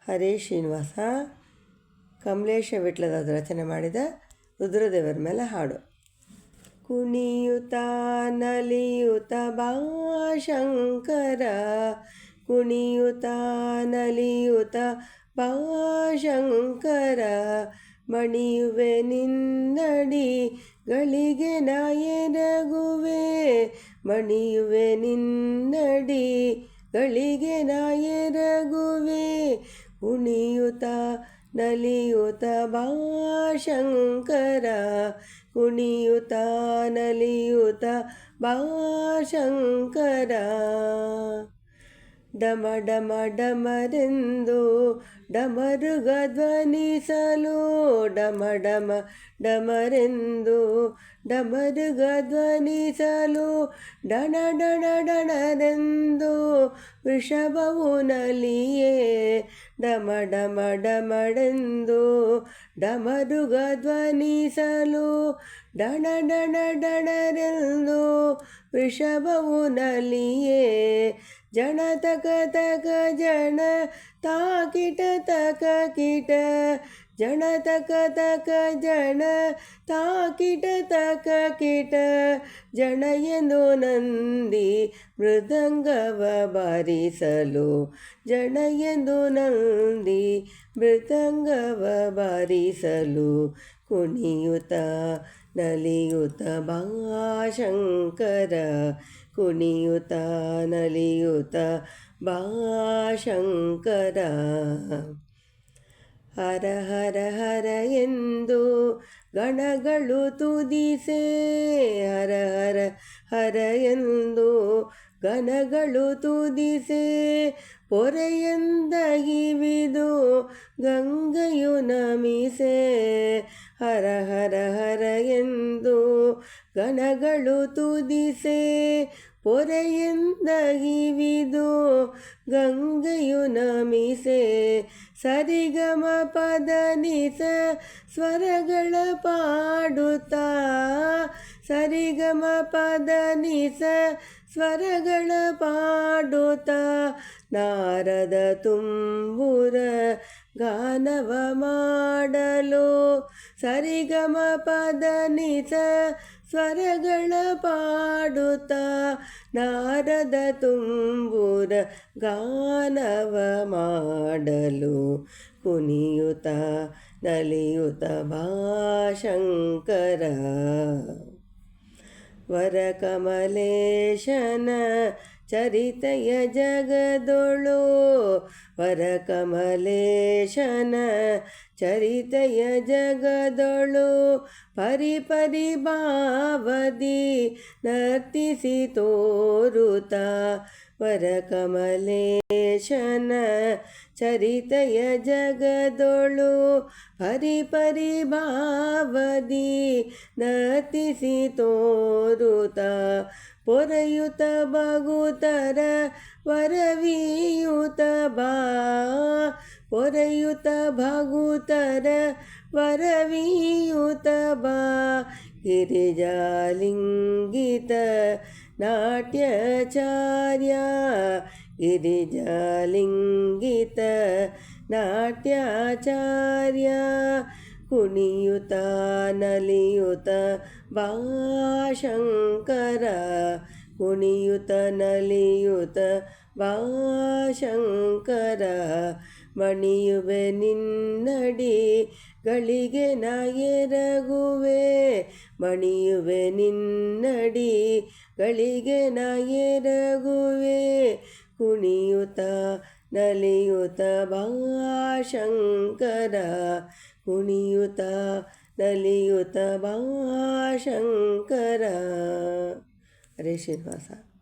ಹರೇ ಶ್ರೀನಿವಾಸ ಕಮಲೇಶ ವಿಟ್ಲದ ರಚನೆ ಮಾಡಿದ ರುದ್ರದೇವರ ಮೇಲೆ ಹಾಡು. ಕುಣಿಯುತ ನಲಿಯುತ ಬಾ ಶಂಕರ, ಕುಣಿಯುತ ನಲಿಯುತ ಬಾ ಶಂಕರ, ಮಣಿಯುವೆ ನಿನ್ನಡಿಗಳಿಗೆ ನಾ ಎರಗುವೆ, ಮಣಿಯುವೆ ನಿನ್ನಡಿಗಳಿಗೆ ನಾ ಎರಗುವೆ, ಕುಣಿಯುತ ನಲಿಯುತ ಬಾ ಶಂಕರ, ಕುಣಿಯುತ ನಲಿಯುತ ಬಾ ಶಂಕರ. ಡಮ ಡಮ ಡಮರೆಂದು ಡಮರುಗ ಧ್ವನಿಸಲು, ಡಮ ಡಮ ಡಮರೆಂದು ಡಮರುಗ ಧ್ವನಿಸಲು, ಡಣ ಡಣ ಡಣರೆಂದು ವೃಷಭವು ನಲಿಯೇ, ಡಮ ಡಮ ಡಮಡೆಂದು ಡಮರುಗ ಧ್ವನಿಸಲು, ಡಣ ಡಣ ಡಣರೆಂದು ವೃಷಭವು ನಲಿಯೇ, ಜಣ ತಕ ತಕ ಜಣ ತಾಕಿಟ ತಕ ಕಿಟ, ಜಣ ತಕ ತಕ ಜಣ ತಾಕಿಟ ತಕ ಕಿಟ, ಜಣ ಎಂದು ನಂದಿ ಮೃದಂಗವ ಬಾರಿಸಲು, ಜಣ ಎಂದು ನಂದಿ ಮೃದಂಗವ ಬಾರಿಸಲು, ಕುಣಿಯುತ ನಲಿಯುತ ಬಾ ಶಂಕರ, ಕುಣಿಯುತ ನಲಿಯುತ ಬಾ ಶಂಕರ. ಹರ ಹರ ಹರ ಎಂದು ಗಣಗಳು ತುದಿಸೆ, ಹರ ಹರ ಹರ ಎಂದು ಗಣಗಳು ತುದಿಸೆ, ಪೊರೆಯಂದ ಹಿವಿದು ಗಂಗೆಯು ನಮಿಸೆ, ಹರ ಹರ ಹರ ಎಂದು ಗಣಗಳು ತುದಿಸೆ, ಪೊರೆಯಂದ ಹಿವಿದು ಗಂಗೆಯು ನಮಿಸೆ, ಸರಿಗಮ ಪದ ನಿಸ ಸ್ವರಗಳ ಪಾಡುತ್ತಾ, ಸರಿಗಮ ಪದ ನಿಸ ಸ್ವರಗಳ ಪಾಡುತ್ತಾ, ನಾರದ ತುಂಬುರ ಗಾನವ ಮಾಡಲು, ಸರಿಗಮ ಪದ ನಿಸ ಸ್ವರಗಳ ಪಾಡುತ್ತಾ, ನಾರದ ತುಂಬುರ ಗಾನವ ಮಾಡಲು, ಕುಣಿಯುತ ನಲಿಯುತ ಬಾ ಶಂಕರ. ವರಕಮಲೇಶನ ಚರಿತೆಯ ಜಗದೊಳು, ವರಕಮಲೇಶನ ಚರಿತೆಯ ಜಗದೊಳು, ಪರಿ ಪರಿ ಭಾವದಿ ನರ್ತಿಸಿ ತೋರುತ, ವರಕಮಲೇಶನ ಚರಿತೆಯ ಜಗದೊಳು, ಪರಿ ಪರಿ ಭಾವದಿ ನರ್ತಿಸಿ ತೋರುತ, ಪೊರೆಯುತ ಬಗುತರ ವರವಿಯುತ ಬಾ, ಪೊರೆಯುತ ಭಗುತರ ವರವಿಯುತ ಬಾ, ಗಿರಿಜಾಲಿಂಗಿತ ನಾಟ್ಯಾಚಾರ್ಯ, ಗಿರಿಜಾಲಿಂಗಿತ ನಾಟ್ಯಾಚಾರ್ಯ, ಕುಣಿಯುತ ನಲಿಯುತ ಬಾ ಶಂಕರ, ಕುಣಿಯುತ ನಲಿಯುತ ಬಾ ಶಂಕರ, ಮಣಿಯುವೆ ನಿನ್ನಡಿಗಳಿಗೆ ನಾ ಎರಗುವೆ, ಮಣಿಯುವೆ ನಿನ್ನಡಿಗಳಿಗೆ ನಾ ಎರಗುವೆ, ಕುಣಿಯುತ ನಲಿಯುತ ಬಾ ಶಂಕರ, ಕುಣಿಯುತ ನಲಿಯುತ ಬಾ ಶಂಕರ. ಹರೇ ಶ್ರೀನಿವಾಸ.